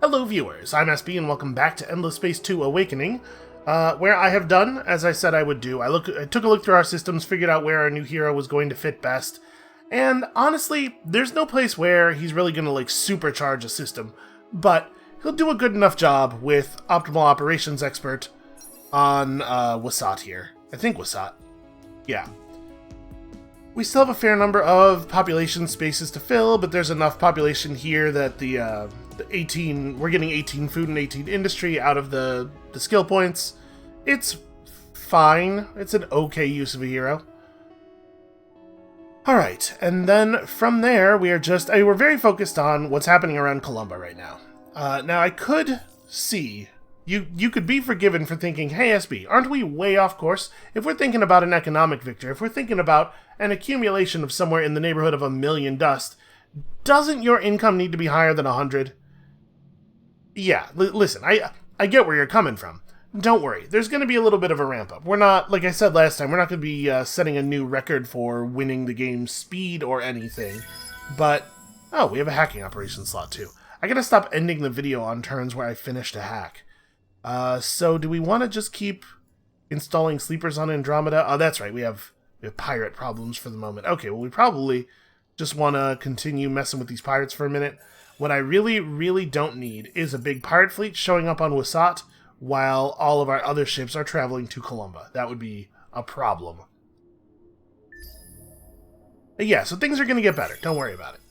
Hello viewers, I'm SB and welcome back to Endless Space 2 Awakening, where I have done, as I said I would do. I took a look through our systems, figured out where our new hero was going to fit best, and honestly, there's no place where he's really going to supercharge a system, but he'll do a good enough job with Optimal Operations Expert on Wasat here. I think Wasat. Yeah. We still have a fair number of population spaces to fill, but there's enough population here that the 18, we're getting 18 food and 18 industry out of the skill points. It's fine. It's an okay use of a hero. Alright, and then from there, we're very focused on what's happening around Columba right now. Now, I could see, you could be forgiven for thinking, hey SB, aren't we way off course? If we're thinking about an economic victory, if we're thinking about an accumulation of somewhere in the neighborhood of 1 million dust, doesn't your income need to be higher than 100? Yeah, listen, I get where you're coming from. Don't worry, there's going to be a little bit of a ramp up. We're not, like I said last time, we're not going to be setting a new record for winning the game's speed or anything. But, oh, we have a hacking operation slot too. I gotta stop ending the video on turns where I finished a hack. So do we want to just keep installing sleepers on Andromeda? Oh, that's right, we have pirate problems for the moment. Okay, well, we probably just want to continue messing with these pirates for a minute. What I really, really don't need is a big pirate fleet showing up on Wasat while all of our other ships are traveling to Columba. That would be a problem. But yeah, so things are going to get better. Don't worry about it.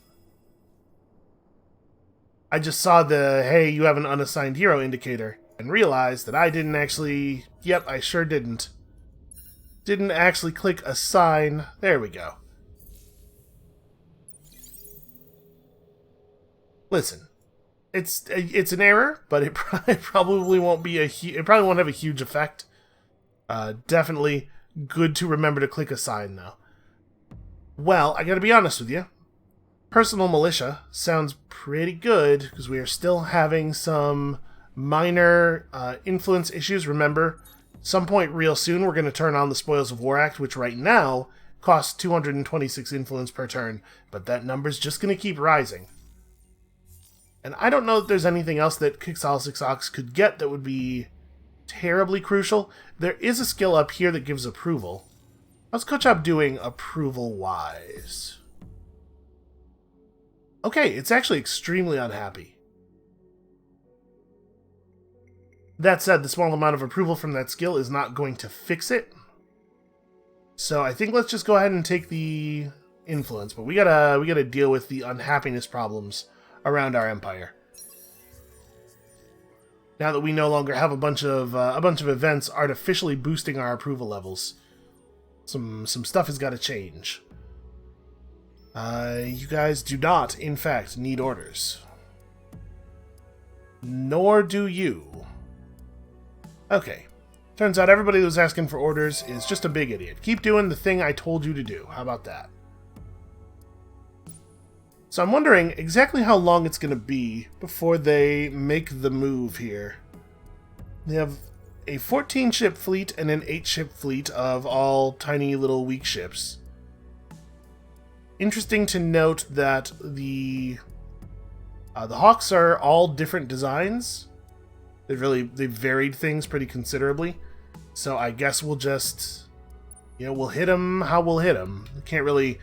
I just saw the, hey, you have an unassigned hero indicator, and realized that I didn't actually... Yep, I sure didn't. Didn't actually click assign. There we go. Listen, it's an error, but it probably won't be it probably won't have a huge effect. Definitely good to remember to click assign though. Well, I gotta be honest with you. Personal militia sounds pretty good because we are still having some minor influence issues. Remember, some point real soon we're going to turn on the Spoils of War Act, which right now costs 226 influence per turn, but that number's just going to keep rising. And I don't know if there's anything else that Kixal6ox could get that would be terribly crucial. There is a skill up here that gives approval. How's Kochab doing approval-wise? Okay, it's actually extremely unhappy. That said, the small amount of approval from that skill is not going to fix it. So I think let's just go ahead and take the influence, but we gotta deal with the unhappiness problems around our empire. Now that we no longer have a bunch of events artificially boosting our approval levels, some stuff has got to change. You guys do not, in fact, need orders. Nor do you. Okay. Turns out everybody who was asking for orders is just a big idiot. Keep doing the thing I told you to do. How about that? So I'm wondering exactly how long it's going to be before they make the move here. They have a 14-ship fleet and an 8-ship fleet of all tiny little weak ships. Interesting to note that the Hawks are all different designs. They've varied things pretty considerably. So I guess we'll just, we'll hit them how we'll hit them. Can't really...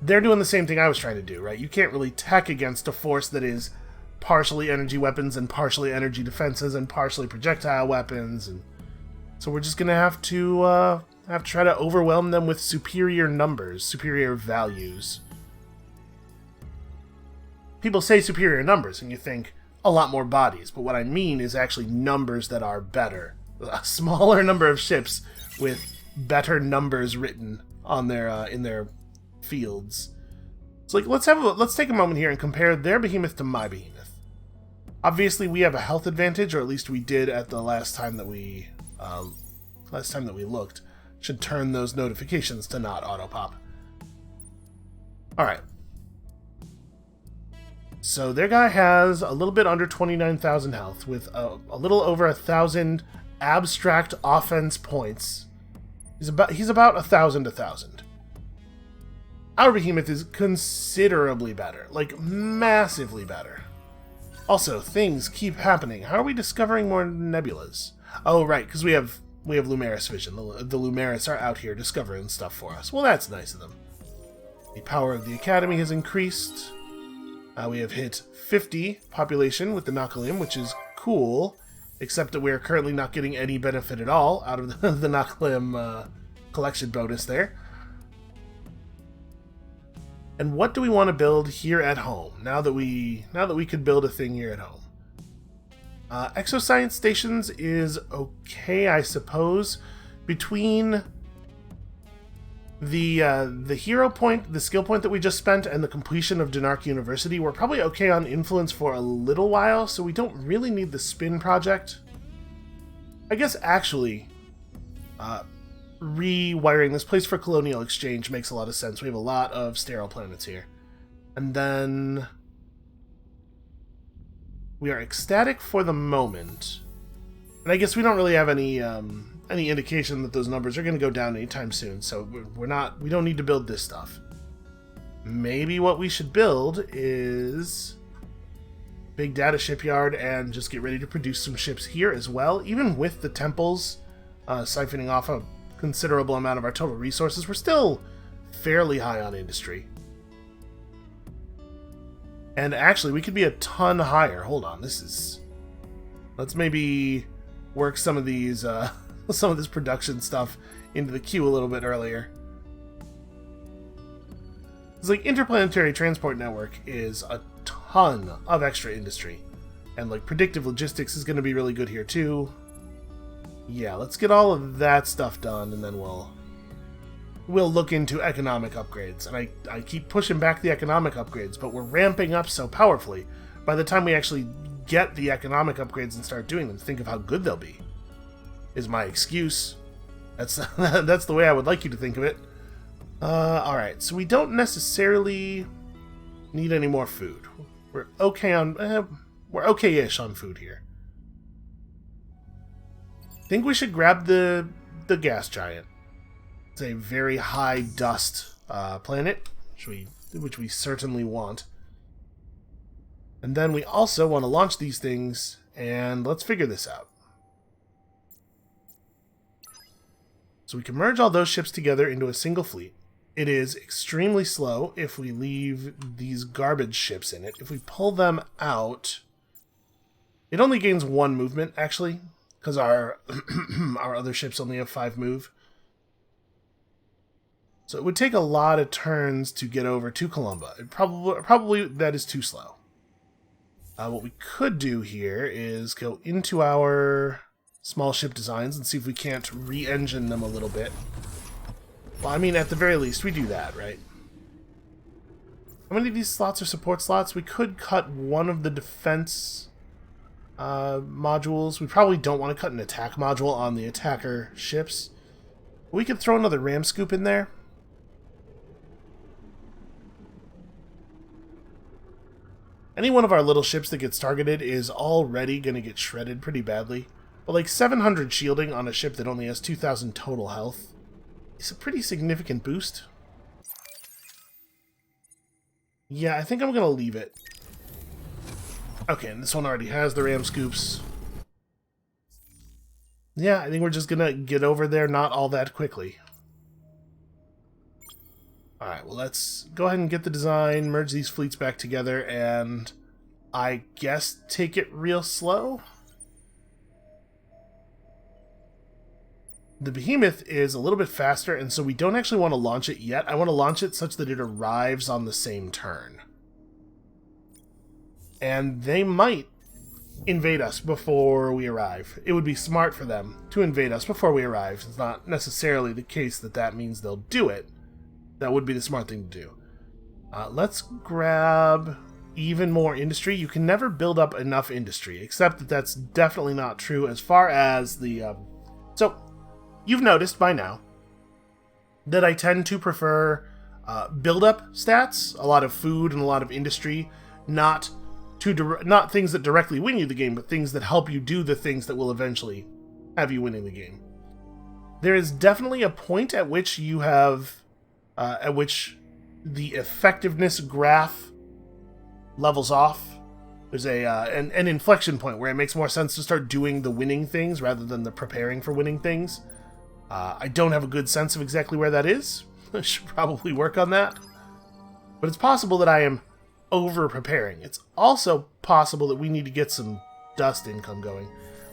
They're doing the same thing I was trying to do, right? You can't really tech against a force that is partially energy weapons and partially energy defenses and partially projectile weapons, and so we're just gonna have to try to overwhelm them with superior numbers, superior values. People say superior numbers, and you think a lot more bodies, but what I mean is actually numbers that are better. A smaller number of ships with better numbers written on their in their fields. So let's take a moment here and compare their behemoth to my behemoth. Obviously, we have a health advantage, or at least we did at the last time that we looked. Should turn those notifications to not auto pop. All right. So their guy has a little bit under 29,000 health with a little over 1,000 abstract offense points. He's about 1,000. Our behemoth is considerably better, like massively better. Also, things keep happening. How are we discovering more nebulas? Oh, right, because we have Lumeris vision. The Lumeris are out here discovering stuff for us. Well, that's nice of them. The power of the Academy has increased. We have hit 50 population with the Nakalim, which is cool, except that we are currently not getting any benefit at all out of the Nakalim collection bonus there. And what do we want to build here at home? Now that we could build a thing here at home. Exoscience stations is okay, I suppose. Between the hero point, the skill point that we just spent, and the completion of Dinark University, we're probably okay on influence for a little while, so we don't really need the spin project. I guess actually, rewiring this place for colonial exchange makes a lot of sense. We have a lot of sterile planets here. And then we are ecstatic for the moment. And I guess we don't really have any indication that those numbers are going to go down anytime soon, so we don't need to build this stuff. Maybe what we should build is big data shipyard and just get ready to produce some ships here as well. Even with the temples siphoning off a considerable amount of our total resources, we're still fairly high on industry. And actually, we could be a ton higher. Hold on, let's maybe work some of these some of this production stuff into the queue a little bit earlier. It's like interplanetary transport network is a ton of extra industry, and like predictive logistics is going to be really good here too. Yeah, let's get all of that stuff done, and then we'll look into economic upgrades. And I keep pushing back the economic upgrades, but we're ramping up so powerfully. By the time we actually get the economic upgrades and start doing them, think of how good they'll be, is my excuse. That's that's the way I would like you to think of it. Alright, so we don't necessarily need any more food. We're okay on... we're okay-ish on food here. I think we should grab the gas giant. It's a very high dust planet, which we certainly want. And then we also want to launch these things, and let's figure this out. So we can merge all those ships together into a single fleet. It is extremely slow if we leave these garbage ships in it. If we pull them out, it only gains 1 movement, actually, because our our other ships only have 5 move. So it would take a lot of turns to get over to Columba. Probably that is too slow. What we could do here is go into our small ship designs and see if we can't re-engine them a little bit. Well, I mean, at the very least, we do that, right? How many of these slots are support slots? We could cut one of the defense modules. We probably don't want to cut an attack module on the attacker ships. We could throw another ram scoop in there. Any one of our little ships that gets targeted is already going to get shredded pretty badly. But like 700 shielding on a ship that only has 2,000 total health is a pretty significant boost. Yeah, I think I'm going to leave it. Okay, and this one already has the ram scoops. Yeah, I think we're just going to get over there not all that quickly. Alright, well, let's go ahead and get the design, merge these fleets back together, and I guess take it real slow. The Behemoth is a little bit faster, and so we don't actually want to launch it yet. I want to launch it such that it arrives on the same turn. And they might invade us before we arrive. It would be smart for them to invade us before we arrive. It's not necessarily the case that that means they'll do it. That would be the smart thing to do. Let's grab even more industry. You can never build up enough industry, except that that's definitely not true as far as the... So, you've noticed by now that I tend to prefer build-up stats, a lot of food and a lot of industry, not things that directly win you the game, but things that help you do the things that will eventually have you winning the game. There is definitely a point at which you have... at which the effectiveness graph levels off, There's an inflection point where it makes more sense to start doing the winning things rather than the preparing for winning things. I don't have a good sense of exactly where that is. I should probably work on that. But it's possible that I am over-preparing. It's also possible that we need to get some dust income going.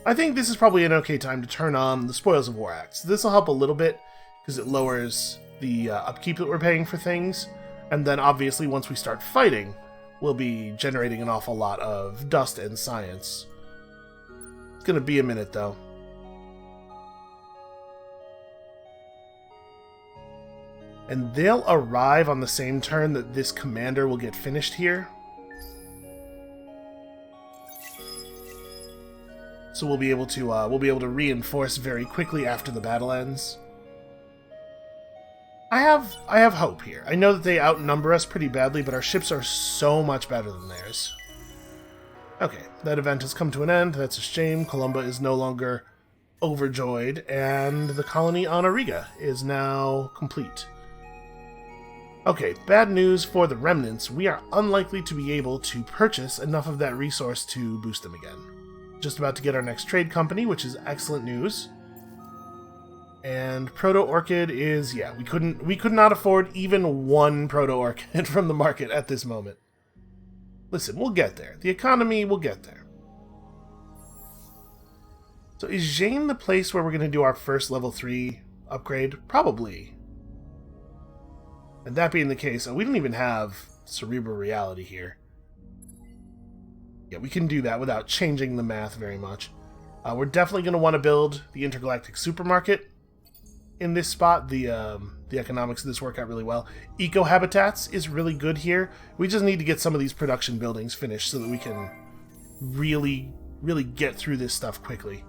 I think this is probably an okay time to turn on the Spoils of War Act. This will help a little bit, because it lowers the upkeep that we're paying for things. And then, obviously, once we start fighting, we'll be generating an awful lot of dust and science. It's going to be a minute, though. And they'll arrive on the same turn that this commander will get finished here. So we'll be able to reinforce very quickly after the battle ends. I have hope here. I know that they outnumber us pretty badly, but our ships are so much better than theirs. Okay, that event has come to an end. That's a shame. Columba is no longer overjoyed, and the colony on Auriga is now complete. Okay, bad news for the remnants. We are unlikely to be able to purchase enough of that resource to boost them again. Just about to get our next trade company, which is excellent news. And Proto-Orchid is, yeah, we could not afford even one Proto-Orchid from the market at this moment. Listen, we'll get there. The economy will get there. So is Jane the place where we're going to do our first level 3 upgrade? Probably. And that being the case, we don't even have Cerebral Reality here. Yeah, we can do that without changing the math very much. We're definitely going to want to build the intergalactic supermarket in this spot. The economics of this work out really well. Eco-habitats is really good here. We just need to get some of these production buildings finished so that we can really get through this stuff quickly.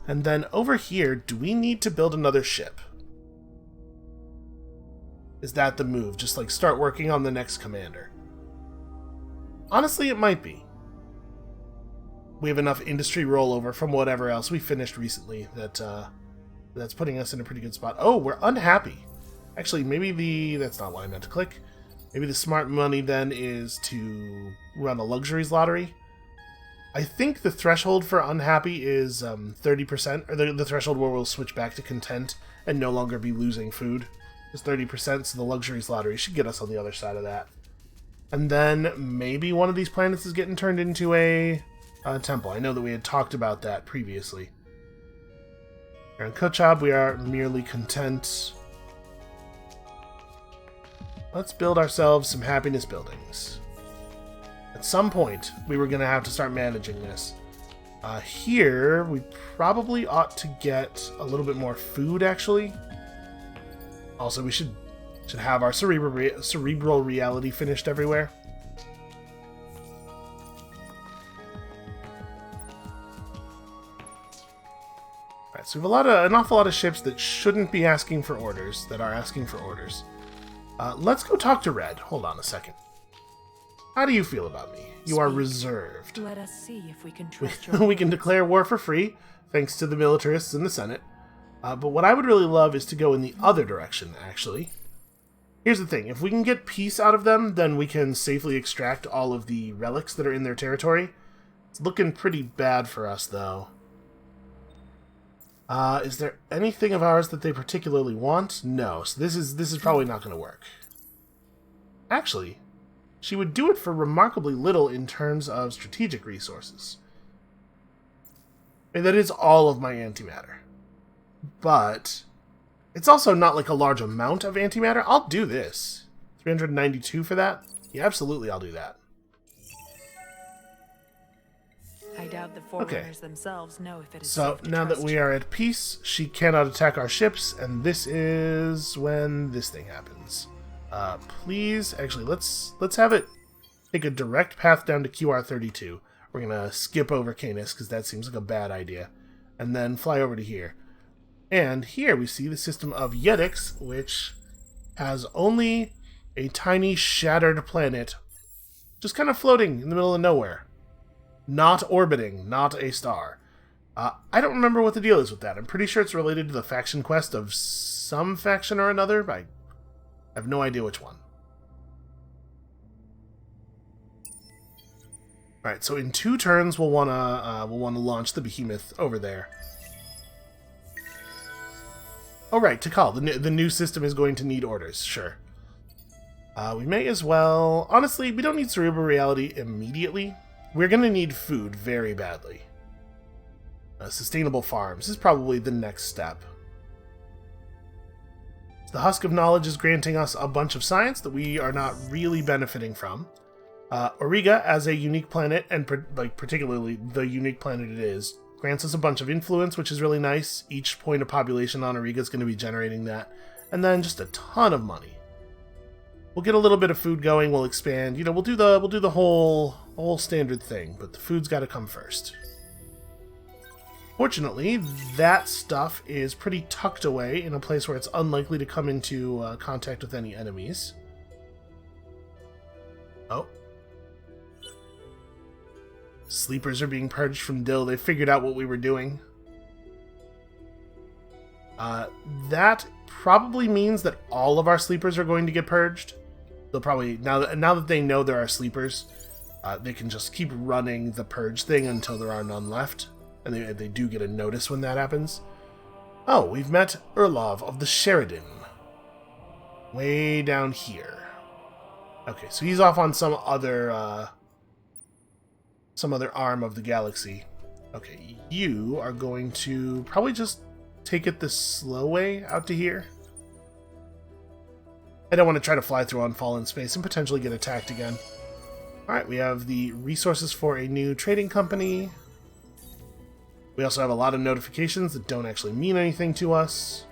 And then over here, do we need to build another ship? Is that the move? Just like start working on the next commander? Honestly, it might be. We have enough industry rollover from whatever else we finished recently that that's putting us in a pretty good spot. Oh, we're unhappy. Actually, maybe that's not what I meant to click. Maybe the smart money then is to run a luxuries lottery. I think the threshold for unhappy is 30%, or the threshold where we'll switch back to content and no longer be losing food is 30%, so the luxuries lottery should get us on the other side of that. And then maybe one of these planets is getting turned into a temple. I know that we had talked about that previously. Here on Kochab, we are merely content. Let's build ourselves some happiness buildings. At some point, we were going to have to start managing this. Here, we probably ought to get a little bit more food, actually. Also, we should have our cerebral reality finished everywhere. Alright, so we have an awful lot of ships that shouldn't be asking for orders, that are asking for orders. Let's go talk to Red. Hold on a second. How do you feel about me? You are reserved. Let us see if we can trust We can declare war for free, thanks to the militarists in the Senate. But what I would really love is to go in the other direction, actually. Here's the thing. If we can get peace out of them, then we can safely extract all of the relics that are in their territory. It's looking pretty bad for us, though. Is there anything of ours that they particularly want? No, so this is probably not going to work. Actually, she would do it for remarkably little in terms of strategic resources. And that is all of my antimatter. But it's also not like a large amount of antimatter. I'll do this. 392 for that? Yeah, absolutely I'll do that. I doubt the forerunners themselves know if it is so safe to now that trust we are at peace, she cannot attack our ships, and this is when this thing happens. Please, actually, let's have it take a direct path down to QR32. We're gonna skip over Canis because that seems like a bad idea, and then fly over to here. And here we see the system of Yedix, which has only a tiny shattered planet just kind of floating in the middle of nowhere. Not orbiting, not a star. I don't remember what the deal is with that. I'm pretty sure it's related to the faction quest of some faction or another, but I have no idea which one. Alright, so in 2 turns we'll wanna launch the behemoth over there. Oh right, Takal, the new system is going to need orders, sure. We may as well... Honestly, we don't need Cerebral Reality immediately. We're gonna need food very badly. Sustainable farms is probably the next step. The Husk of Knowledge is granting us a bunch of science that we are not really benefiting from. Auriga, as a unique planet, and particularly the unique planet it is, grants us a bunch of influence, which is really nice. Each point of population on Auriga is going to be generating that. And then just a ton of money. We'll get a little bit of food going, we'll expand. You know, we'll do the whole standard thing, but the food's got to come first. Fortunately, that stuff is pretty tucked away in a place where it's unlikely to come into contact with any enemies. Oh. Sleepers are being purged from Dill. They figured out what we were doing. That probably means that all of our sleepers are going to get purged. They'll probably, now that they know there are sleepers, they can just keep running the purge thing until there are none left. And they do get a notice when that happens. Oh, we've met Urlov of the Sheridan. Way down here. Okay, so he's off on some other arm of the galaxy. Okay, you are going to probably just take it the slow way out to here. I don't want to try to fly through unfallen space and potentially get attacked again. Alright, we have the resources for a new trading company. We also have a lot of notifications that don't actually mean anything to us.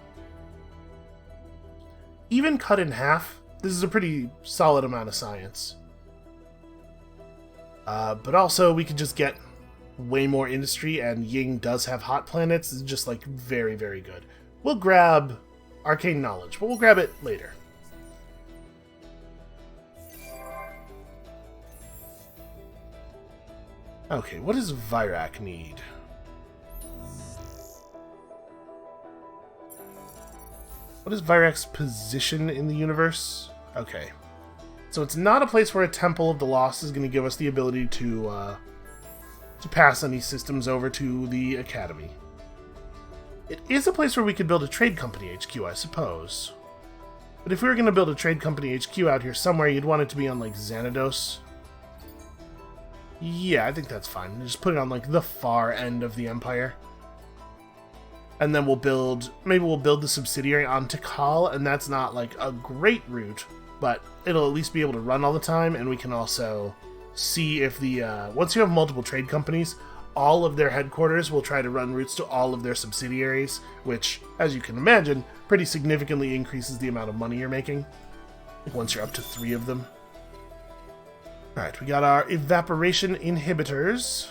Even cut in half, this is a pretty solid amount of science. But also, we could just get way more industry, and Ying does have hot planets. It's just, like, very, very good. We'll grab arcane knowledge, but we'll grab it later. Okay, what does Virak need? What is Virak's position in the universe? Okay. So it's not a place where a Temple of the Lost is going to give us the ability to pass any systems over to the Academy. It is a place where we could build a trade company HQ, I suppose. But if we were going to build a trade company HQ out here somewhere, you'd want it to be on, like, Xanados. Yeah, I think that's fine. Just put it on, like, the far end of the Empire. And then maybe we'll build the subsidiary on Takal, and that's not, like, a great route, but it'll at least be able to run all the time, and we can also see if once you have multiple trade companies, all of their headquarters will try to run routes to all of their subsidiaries, which, as you can imagine, pretty significantly increases the amount of money you're making, once you're up to 3 of them. Alright, we got our evaporation inhibitors.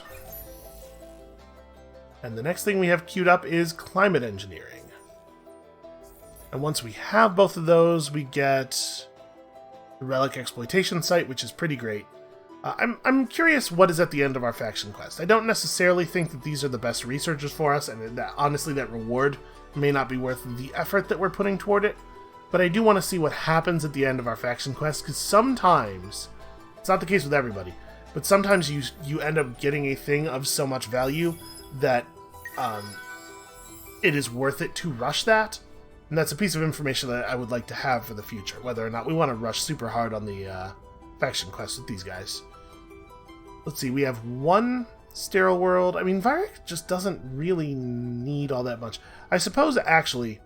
And the next thing we have queued up is climate engineering. And once we have both of those, we get the relic exploitation site, which is pretty great. I'm curious what is at the end of our faction quest. I don't necessarily think that these are the best researchers for us, and that honestly that reward may not be worth the effort that we're putting toward it. But I do want to see what happens at the end of our faction quest, because sometimes, it's not the case with everybody, but sometimes you end up getting a thing of so much value that it is worth it to rush that. And that's a piece of information that I would like to have for the future, whether or not we want to rush super hard on the faction quest with these guys. Let's see, we have 1 sterile world. I mean, Virak just doesn't really need all that much. I suppose, actually,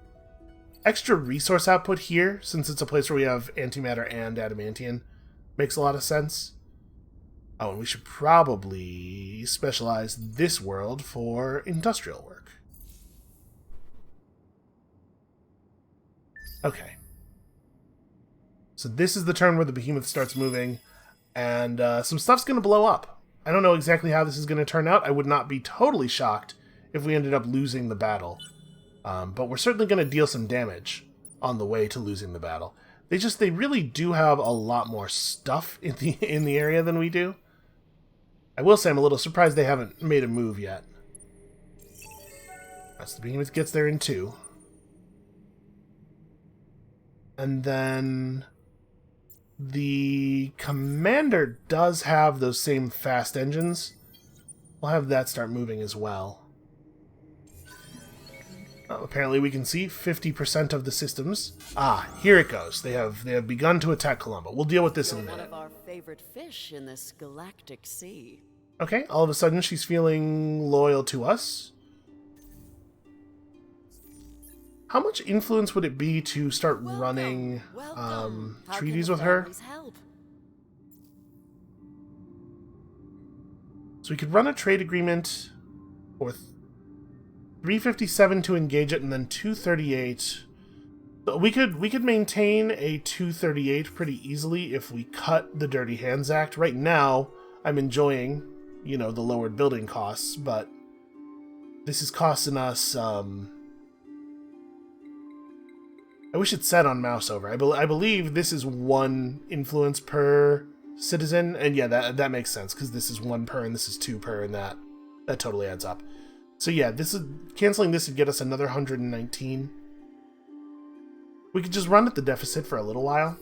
extra resource output here, since it's a place where we have antimatter and adamantium, makes a lot of sense. Oh, and we should probably specialize this world for industrial work. Okay. So this is the turn where the behemoth starts moving, and some stuff's going to blow up. I don't know exactly how this is going to turn out. I would not be totally shocked if we ended up losing the battle. But we're certainly going to deal some damage on the way to losing the battle. They really do have a lot more stuff in the area than we do. I will say I'm a little surprised they haven't made a move yet. That's the behemoth gets there in 2. And then The commander does have those same fast engines. We'll have that start moving as well. Apparently we can see 50% of the systems. Ah, here it goes. They have begun to attack Colombo. We'll deal with this in a minute. One of our favorite fish in this galactic sea. Okay, all of a sudden she's feeling loyal to us. How much influence would it be to start running treaties with her? So we could run a trade agreement for 357 to engage it, and then 238. So we could maintain a 238 pretty easily if we cut the Dirty Hands Act. Right now, I'm enjoying, you know, the lowered building costs, but this is costing us. I wish it said on mouse over. I believe this is 1 influence per citizen, and yeah, that makes sense because this is 1 per and this is 2 per, and that totally adds up. So yeah, canceling this would get us another 119. We could just run at the deficit for a little while.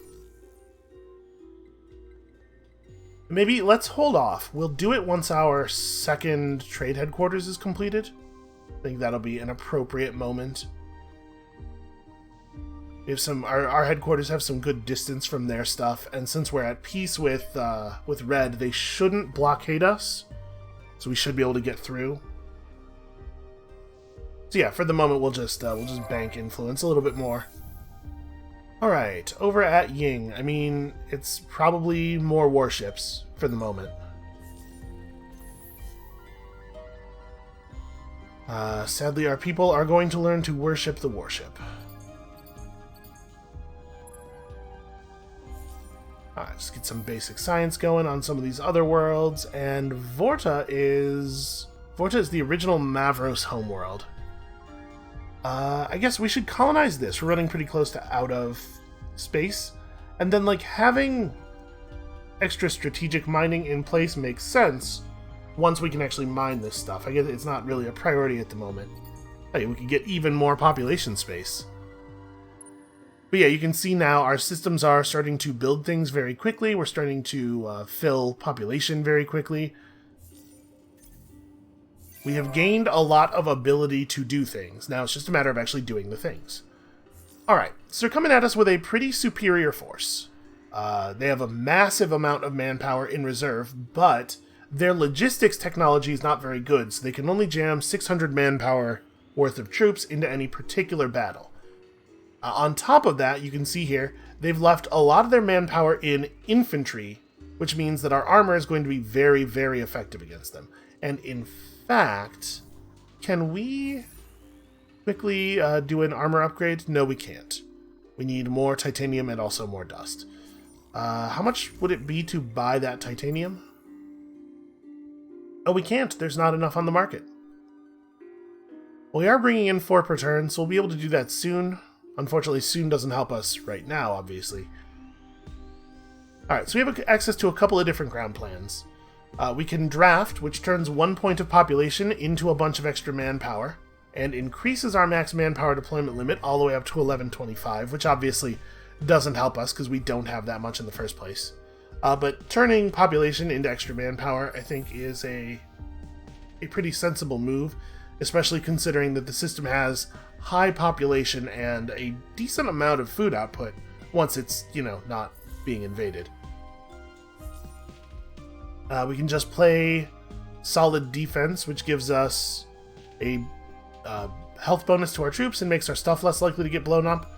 Maybe let's hold off. We'll do it once our second trade headquarters is completed. I think that'll be an appropriate moment. We have our headquarters have some good distance from their stuff, and since we're at peace with Red, they shouldn't blockade us, so we should be able to get through. So yeah, for the moment we'll just bank influence a little bit more. All right, over at Ying, I mean, it's probably more warships for the moment. Sadly, our people are going to learn to worship the warship. Alright, just get some basic science going on some of these other worlds, and Vorta is the original Mavros homeworld. I guess we should colonize this. We're running pretty close to out of space, and then like having extra strategic mining in place makes sense once we can actually mine this stuff. I guess it's not really a priority at the moment. Hey, we could get even more population space. But yeah, you can see now our systems are starting to build things very quickly. We're starting to fill population very quickly. We have gained a lot of ability to do things. Now it's just a matter of actually doing the things. Alright, so they're coming at us with a pretty superior force. They have a massive amount of manpower in reserve, but their logistics technology is not very good, so they can only jam 600 manpower worth of troops into any particular battle. On top of that, you can see here, they've left a lot of their manpower in infantry, which means that our armor is going to be very, very effective against them. And in fact, can we quickly do an armor upgrade? No, we can't. We need more titanium and also more dust. How much would it be to buy that titanium? Oh, we can't. There's not enough on the market. Well, we are bringing in 4 per turn, so we'll be able to do that soon. Unfortunately, soon doesn't help us right now, obviously. Alright, so we have access to a couple of different ground plans. We can draft, which turns 1 point of population into a bunch of extra manpower, and increases our max manpower deployment limit all the way up to 1125, which obviously doesn't help us because we don't have that much in the first place. But turning population into extra manpower, I think, is a pretty sensible move, especially considering that the system has high population and a decent amount of food output once it's, you know, not being invaded. We can just play solid defense, which gives us a health bonus to our troops and makes our stuff less likely to get blown up.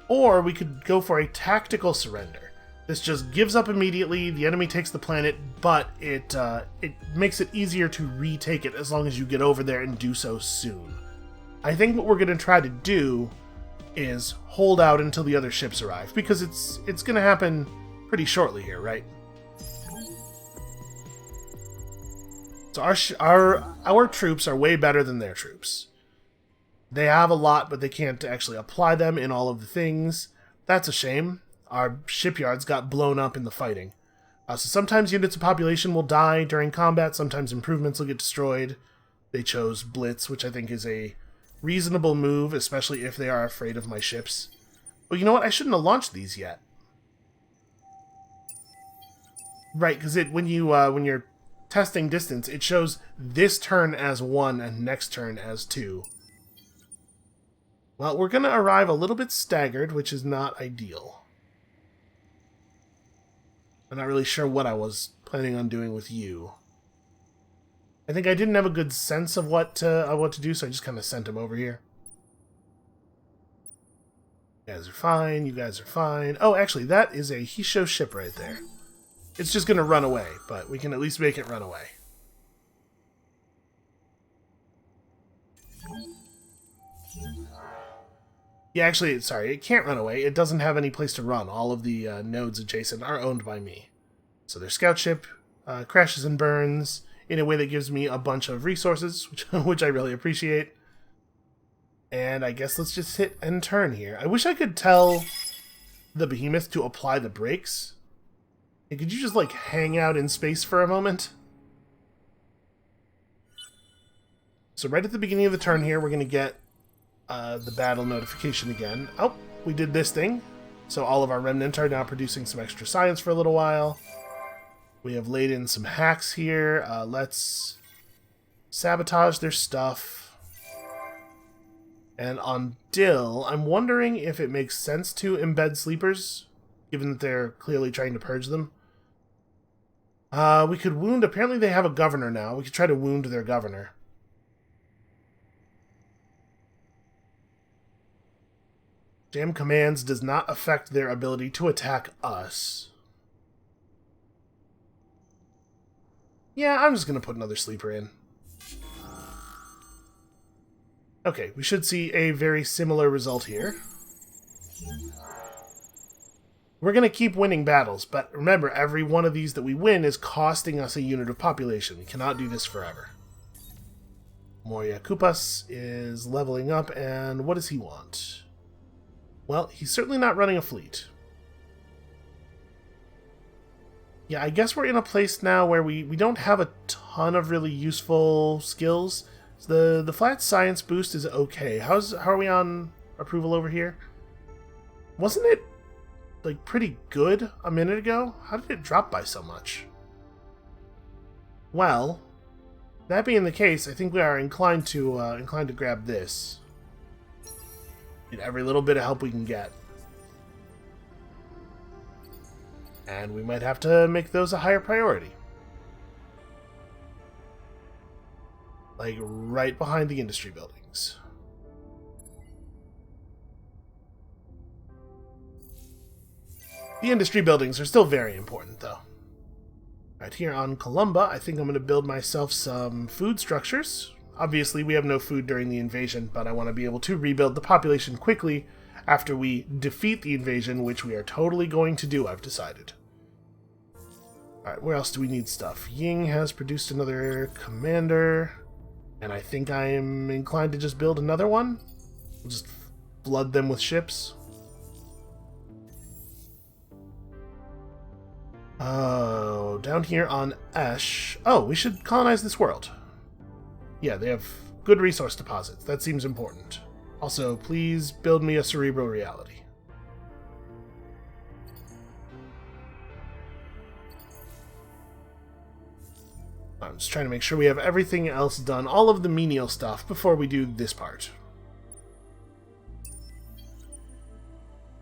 Or we could go for a tactical surrender. This just gives up immediately, the enemy takes the planet, but it makes it easier to retake it as long as you get over there and do so soon. I think what we're going to try to do is hold out until the other ships arrive, because it's going to happen pretty shortly here, right? So our troops are way better than their troops. They have a lot, but they can't actually apply them in all of the things. That's a shame. Our shipyards got blown up in the fighting. So sometimes units of population will die during combat, sometimes improvements will get destroyed. They chose Blitz, which I think is a reasonable move, especially if they are afraid of my ships. Well, you know what? I shouldn't have launched these yet. Right, because when you're testing distance, it shows this turn as 1 and next turn as 2. Well, we're going to arrive a little bit staggered, which is not ideal. I'm not really sure what I was planning on doing with you. I think I didn't have a good sense of what to do, so I just kind of sent him over here. You guys are fine, you guys are fine. Oh, actually, that is a Hisho ship right there. It's just going to run away, but we can at least make it run away. Yeah, actually, sorry, it can't run away. It doesn't have any place to run. All of the nodes adjacent are owned by me. So their scout ship crashes and burns in a way that gives me a bunch of resources, which I really appreciate. And I guess let's just hit end turn here. I wish I could tell the behemoth to apply the brakes. Hey, could you just, like, hang out in space for a moment? So right at the beginning of the turn here, we're going to get the battle notification again. Oh, we did this thing. So all of our remnant are now producing some extra science for a little while. We have laid in some hacks here. Let's sabotage their stuff. And on Dill, I'm wondering if it makes sense to embed sleepers, given that they're clearly trying to purge them. We could wound... Apparently they have a governor now. We could try to wound their governor. Jam commands does not affect their ability to attack us. Yeah, I'm just going to put another sleeper in. Okay, we should see a very similar result here. We're going to keep winning battles, but remember, every one of these that we win is costing us a unit of population. We cannot do this forever. Moria Kupas is leveling up, and what does he want? Well, he's certainly not running a fleet. Yeah, I guess we're in a place now where we don't have a ton of really useful skills. So the flat science boost is okay. How are we on approval over here? Wasn't it, like, pretty good a minute ago? How did it drop by so much? Well, that being the case, I think we are inclined to grab this. Get every little bit of help we can get. And we might have to make those a higher priority. Like, right behind the industry buildings. The industry buildings are still very important, though. Right here on Columba, I think I'm going to build myself some food structures. Obviously, we have no food during the invasion, but I want to be able to rebuild the population quickly after we defeat the invasion, which we are totally going to do, I've decided. Alright, where else do we need stuff? Ying has produced another commander, and I think I am inclined to just build another one. We'll just flood them with ships. Oh, down here on Esh. Oh, we should colonize this world. Yeah, they have good resource deposits. That seems important. Also, please build me a cerebral reality. I'm just trying to make sure we have everything else done, all of the menial stuff, before we do this part.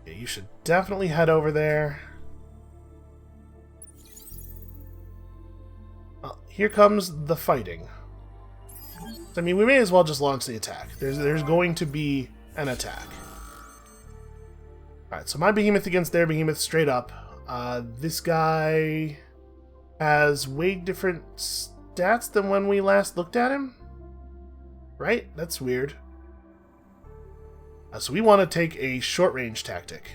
Yeah, you should definitely head over there. Well, here comes the fighting. I mean, we may as well just launch the attack. There's going to be an attack. Alright, so my behemoth against their behemoth straight up. This guy has way different stats than when we last looked at him. Right? That's weird. So we want to take a short-range tactic.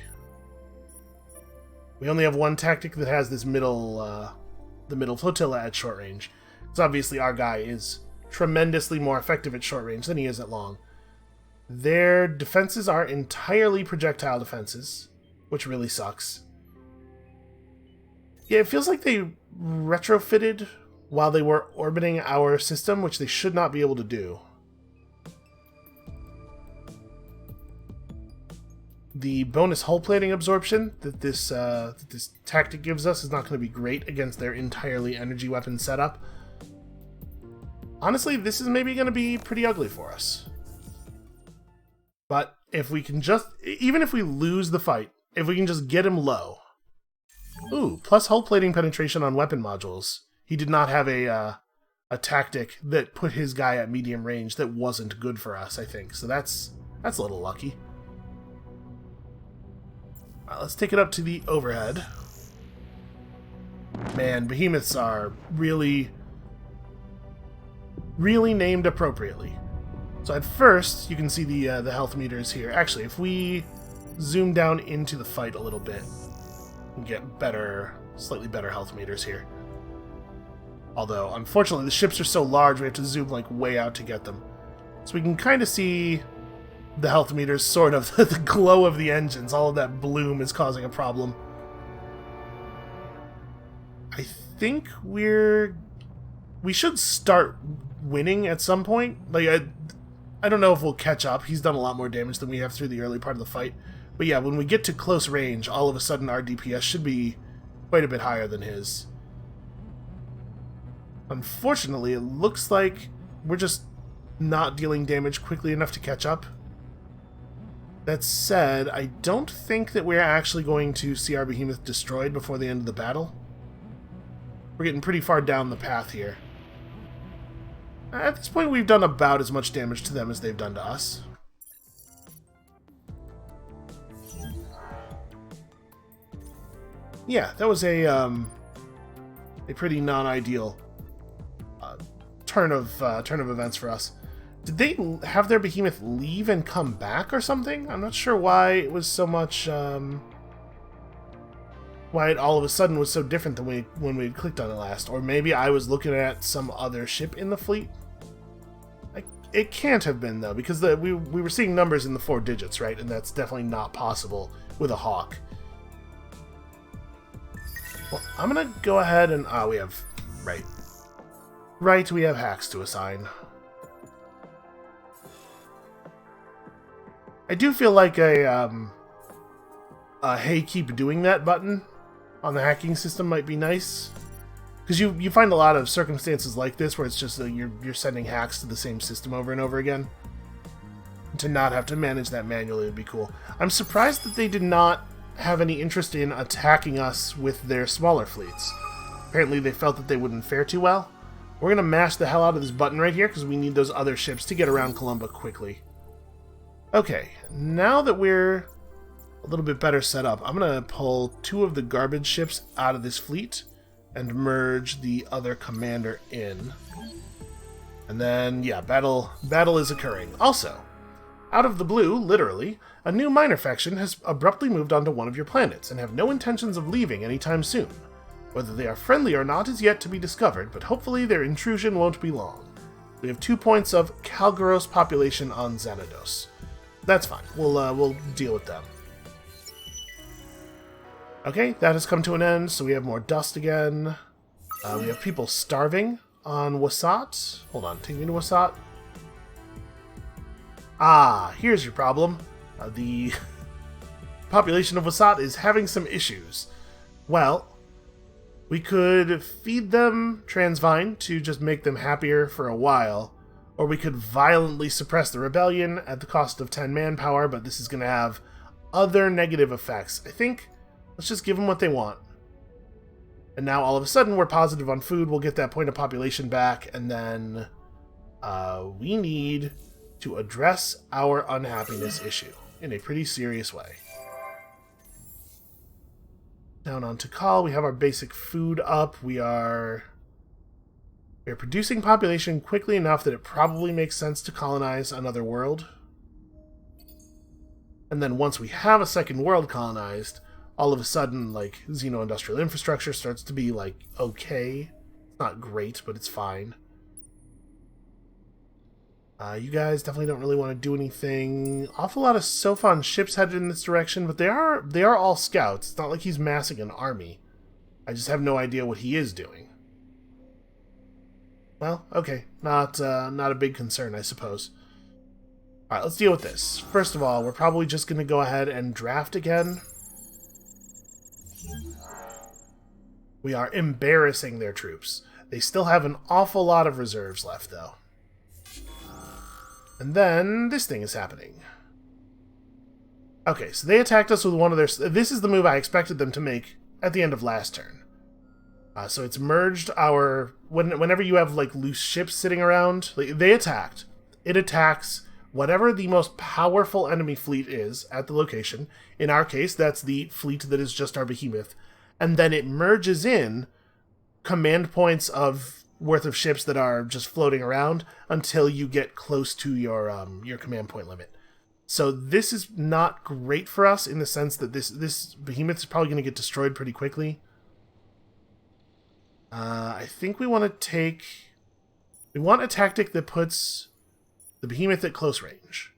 We only have one tactic that has this the middle flotilla at short range. Because obviously our guy is tremendously more effective at short range than he is at long. Their defenses are entirely projectile defenses, which really sucks. Yeah, it feels like they retrofitted while they were orbiting our system, which they should not be able to do. the bonus hull plating absorption that this tactic gives us is not going to be great against their entirely energy weapon setup. Honestly, this is maybe going to be pretty ugly for us. But if we can just, even if we lose the fight, if we can just get him low. Ooh, plus hull plating penetration on weapon modules. He did not have a tactic that put his guy at medium range that wasn't good for us, I think. So that's a little lucky. Let's take it up to the overhead. Man, behemoths are really named appropriately. So at first, you can see the health meters here. Actually, if we zoom down into the fight a little bit, we get slightly better health meters here. Although, unfortunately, the ships are so large, we have to zoom like way out to get them. So we can kind of see the health meters, sort of. The glow of the engines, all of that bloom is causing a problem. I think we should start winning at some point. Like, I don't know if we'll catch up. He's done a lot more damage than we have through the early part of the fight. But yeah, when we get to close range, all of a sudden our DPS should be quite a bit higher than his. Unfortunately, it looks like we're just not dealing damage quickly enough to catch up. That said, I don't think that we're actually going to see our behemoth destroyed before the end of the battle. We're getting pretty far down the path here. At this point, we've done about as much damage to them as they've done to us. Yeah, that was a pretty non-ideal turn of events for us. Did they have their behemoth leave and come back or something? I'm not sure why it was so much. Why it all of a sudden was so different than when we had clicked on it last. Or maybe I was looking at some other ship in the fleet. It can't have been, though, because we were seeing numbers in the 4 digits, right? And that's definitely not possible with a Hawk. Well, I'm going to go ahead and... we have... Right, we have hacks to assign. I do feel like a hey, keep doing that button on the hacking system might be nice. Because you find a lot of circumstances like this where it's just you're sending hacks to the same system over and over again. And to not have to manage that manually would be cool. I'm surprised that they did not have any interest in attacking us with their smaller fleets. Apparently they felt that they wouldn't fare too well. We're going to mash the hell out of this button right here because we need those other ships to get around Columba quickly. Okay, now that we're a little bit better set up, I'm going to pull 2 of the garbage ships out of this fleet and merge the other commander in. And then, yeah, battle is occurring. Also, out of the blue, literally, a new minor faction has abruptly moved onto one of your planets and have no intentions of leaving anytime soon. Whether they are friendly or not is yet to be discovered, but hopefully their intrusion won't be long. We have 2 points of Kalgaros population on Xanados. That's fine. We'll deal with them. Okay, that has come to an end, so we have more dust again. We have people starving on Wasat. Hold on, take me to Wasat. Here's your problem. The population of Wasat is having some issues. Well, we could feed them Transvine to just make them happier for a while, or we could violently suppress the rebellion at the cost of 10 manpower, but this is going to have other negative effects. I think let's just give them what they want. And now all of a sudden we're positive on food, we'll get that point of population back, and then we need to address our unhappiness issue in a pretty serious way. Down on Tikal, we have our basic food up. We are producing population quickly enough that it probably makes sense to colonize another world. And then once we have a second world colonized, all of a sudden, like, Xeno-industrial infrastructure starts to be, like, okay. It's not great, but it's fine. You guys definitely don't really want to do anything. Awful lot of Sophon ships headed in this direction, but they are all scouts. It's not like he's massing an army. I just have no idea what he is doing. Well, okay. Not a big concern, I suppose. Alright, let's deal with this. First of all, we're probably just going to go ahead and draft again. We are embarrassing their troops. They still have an awful lot of reserves left, though. And then this thing is happening. Okay, so they attacked us with one of their... This is the move I expected them to make at the end of last turn. So it's merged our... Whenever you have, like, loose ships sitting around, they attacked. It attacks whatever the most powerful enemy fleet is at the location. In our case, that's the fleet that is just our behemoth. And then it merges in command points worth of ships that are just floating around until you get close to your command point limit. So this is not great for us in the sense that this behemoth is probably going to get destroyed pretty quickly. I think we want to take... We want a tactic that puts the behemoth at close range.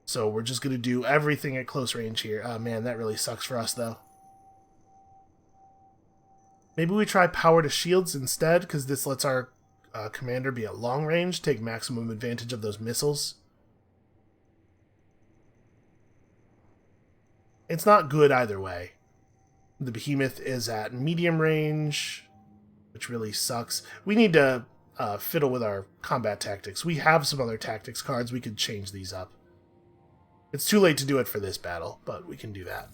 So we're just going to do everything at close range here. Oh man, that really sucks for us though. Maybe we try power to shields instead, because this lets our commander be at long range, take maximum advantage of those missiles. It's not good either way. The behemoth is at medium range, which really sucks. We need to fiddle with our combat tactics. We have some other tactics cards. We could change these up. It's too late to do it for this battle, but we can do that.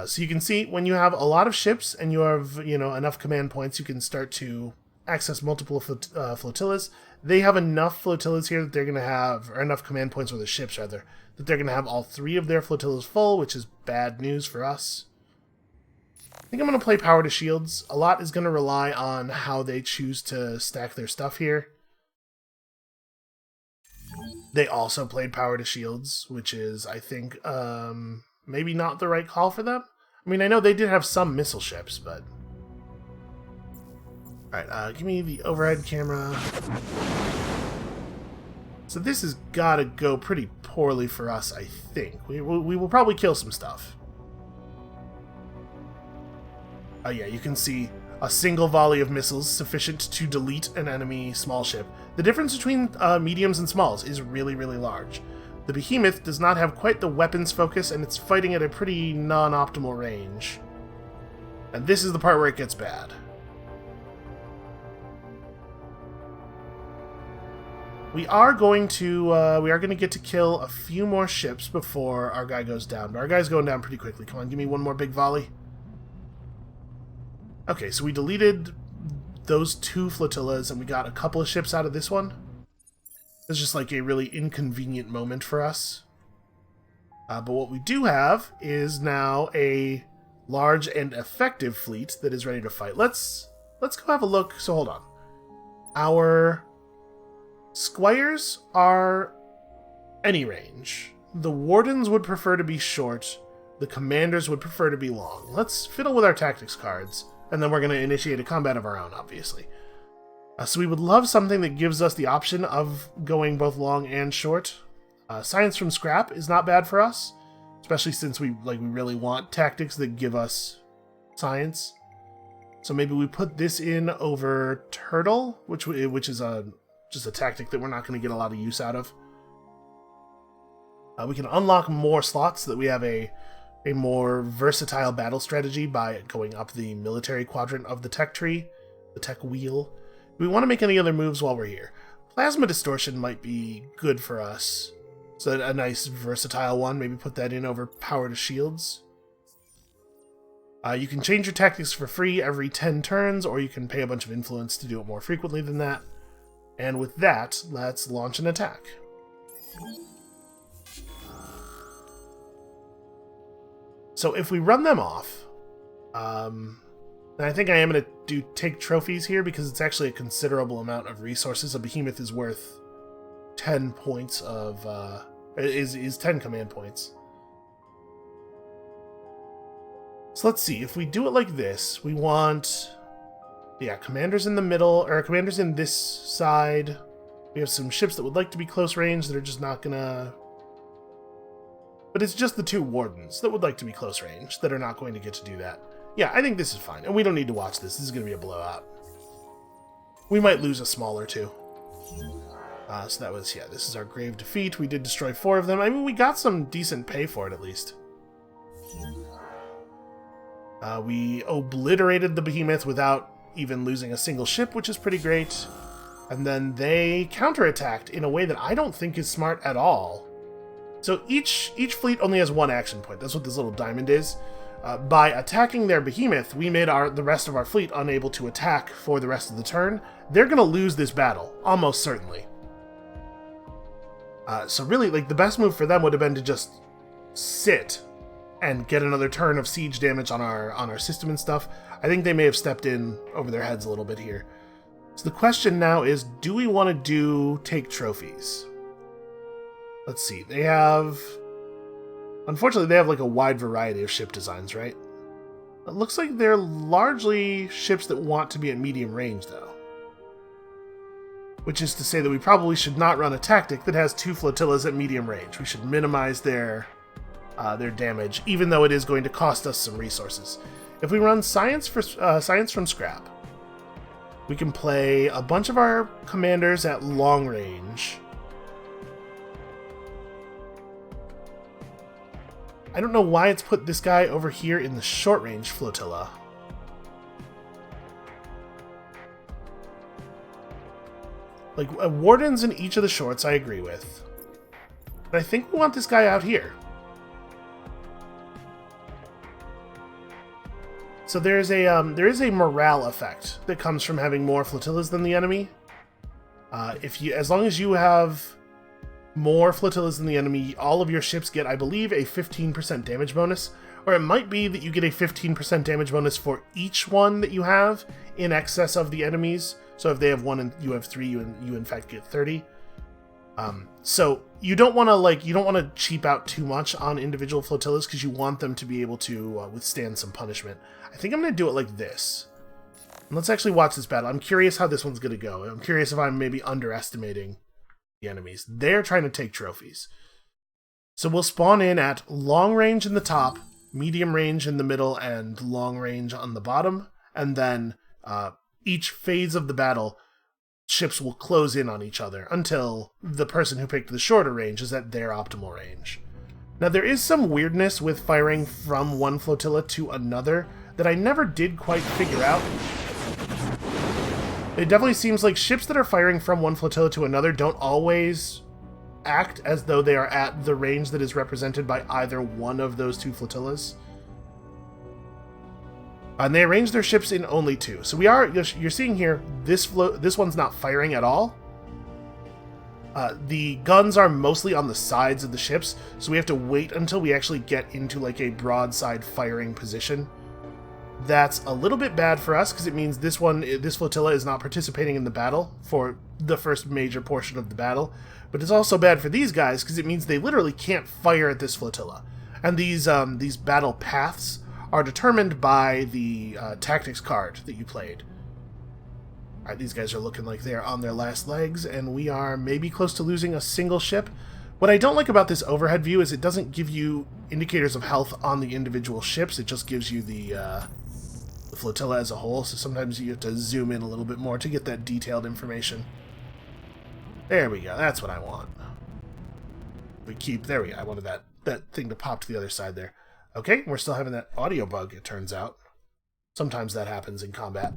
So you can see when you have a lot of ships and you have enough command points, you can start to access multiple flotillas. They have enough flotillas here that they're going to have, or enough command points for the ships rather, that they're going to have all 3 of their flotillas full, which is bad news for us. I think I'm going to play power to shields. A lot is going to rely on how they choose to stack their stuff here. They also played power to shields, which is, I think, maybe not the right call for them. I mean, I know they did have some missile ships, but... Alright, give me the overhead camera. So this has got to go pretty poorly for us, I think. We will probably kill some stuff. Oh yeah, you can see a single volley of missiles sufficient to delete an enemy small ship. The difference between mediums and smalls is really, really large. The behemoth does not have quite the weapons focus, and it's fighting at a pretty non-optimal range. And this is the part where it gets bad. We are going to get to kill a few more ships before our guy goes down. But our guy's going down pretty quickly. Come on, give me one more big volley. Okay, so we deleted those 2 flotillas, and we got a couple of ships out of this one. It's just like a really inconvenient moment for us. But what we do have is now a large and effective fleet that is ready to fight. Let's go have a look. So hold on. Our squires are any range. The wardens would prefer to be short. The commanders would prefer to be long. Let's fiddle with our tactics cards, and then we're going to initiate a combat of our own, obviously. So we would love something that gives us the option of going both long and short. Science from scrap is not bad for us, especially since we really want tactics that give us science. So maybe we put this in over turtle, which is just a tactic that we're not going to get a lot of use out of. We can unlock more slots so that we have a more versatile battle strategy by going up the military quadrant of the tech tree, the tech wheel. Do we want to make any other moves while we're here? Plasma distortion might be good for us. So a nice versatile one. Maybe put that in over power to shields. You can change your tactics for free every 10 turns, or you can pay a bunch of influence to do it more frequently than that. And with that, let's launch an attack. So if we run them off, and I think I am going to take trophies here because it's actually a considerable amount of resources. A behemoth is worth 10 points of, is 10 command points. So let's see, if we do it like this, we want, yeah, commanders in the middle, or commanders in this side. We have some ships that would like to be close range that are just not gonna... But it's just the 2 wardens that would like to be close range that are not going to get to do that. Yeah, I think this is fine, and we don't need to watch this. This is going to be a blowout. We might lose a small or 2. So that was, yeah, this is our grave defeat. We did destroy 4 of them. I mean, we got some decent pay for it, at least. We obliterated the behemoth without even losing a single ship, which is pretty great. And then they counterattacked in a way that I don't think is smart at all. So each fleet only has 1 action point. That's what this little diamond is. By attacking their behemoth, we made the rest of our fleet unable to attack for the rest of the turn. They're going to lose this battle, almost certainly. So really, like, the best move for them would have been to just sit and get another turn of siege damage on our system and stuff. I think they may have stepped in over their heads a little bit here. So the question now is, do we want to take trophies? Let's see. They have... Unfortunately, they have like a wide variety of ship designs, right? It looks like they're largely ships that want to be at medium range, though. Which is to say that we probably should not run a tactic that has 2 flotillas at medium range. We should minimize their damage, even though it is going to cost us some resources. If we run science from scrap, we can play a bunch of our commanders at long range. I don't know why it's put this guy over here in the short range flotilla. Like, wardens in each of the shorts I agree with. But I think we want this guy out here. So there is a morale effect that comes from having more flotillas than the enemy. As long as you have more flotillas than the enemy, all of your ships get, I believe, a 15% damage bonus. Or it might be that you get a 15% damage bonus for each one that you have in excess of the enemies. So if they have 1 and you have 3, you in fact get 30. So you don't want to cheap out too much on individual flotillas because you want them to be able to withstand some punishment. I think I'm going to do it like this. And let's actually watch this battle. I'm curious how this one's going to go. I'm curious if I'm maybe underestimating the enemies. They're trying to take trophies. So we'll spawn in at long range in the top, medium range in the middle, and long range on the bottom. And then each phase of the battle, ships will close in on each other until the person who picked the shorter range is at their optimal range. Now, there is some weirdness with firing from one flotilla to another that I never did quite figure out. It definitely seems like ships that are firing from one flotilla to another don't always act as though they are at the range that is represented by either one of those 2 flotillas. And they arrange their ships in only 2. So you're seeing here, this one's not firing at all. The guns are mostly on the sides of the ships, so we have to wait until we actually get into like a broadside firing position. That's a little bit bad for us, because it means this flotilla is not participating in the battle for the first major portion of the battle. But it's also bad for these guys, because it means they literally can't fire at this flotilla. And these battle paths are determined by the tactics card that you played. Alright, these guys are looking like they're on their last legs, and we are maybe close to losing a single ship. What I don't like about this overhead view is it doesn't give you indicators of health on the individual ships, it just gives you the flotilla as a whole, so sometimes you have to zoom in a little bit more to get that detailed information. There we go, that's what I want. There we go, I wanted that thing to pop to the other side there. Okay, we're still having that audio bug, it turns out. Sometimes that happens in combat.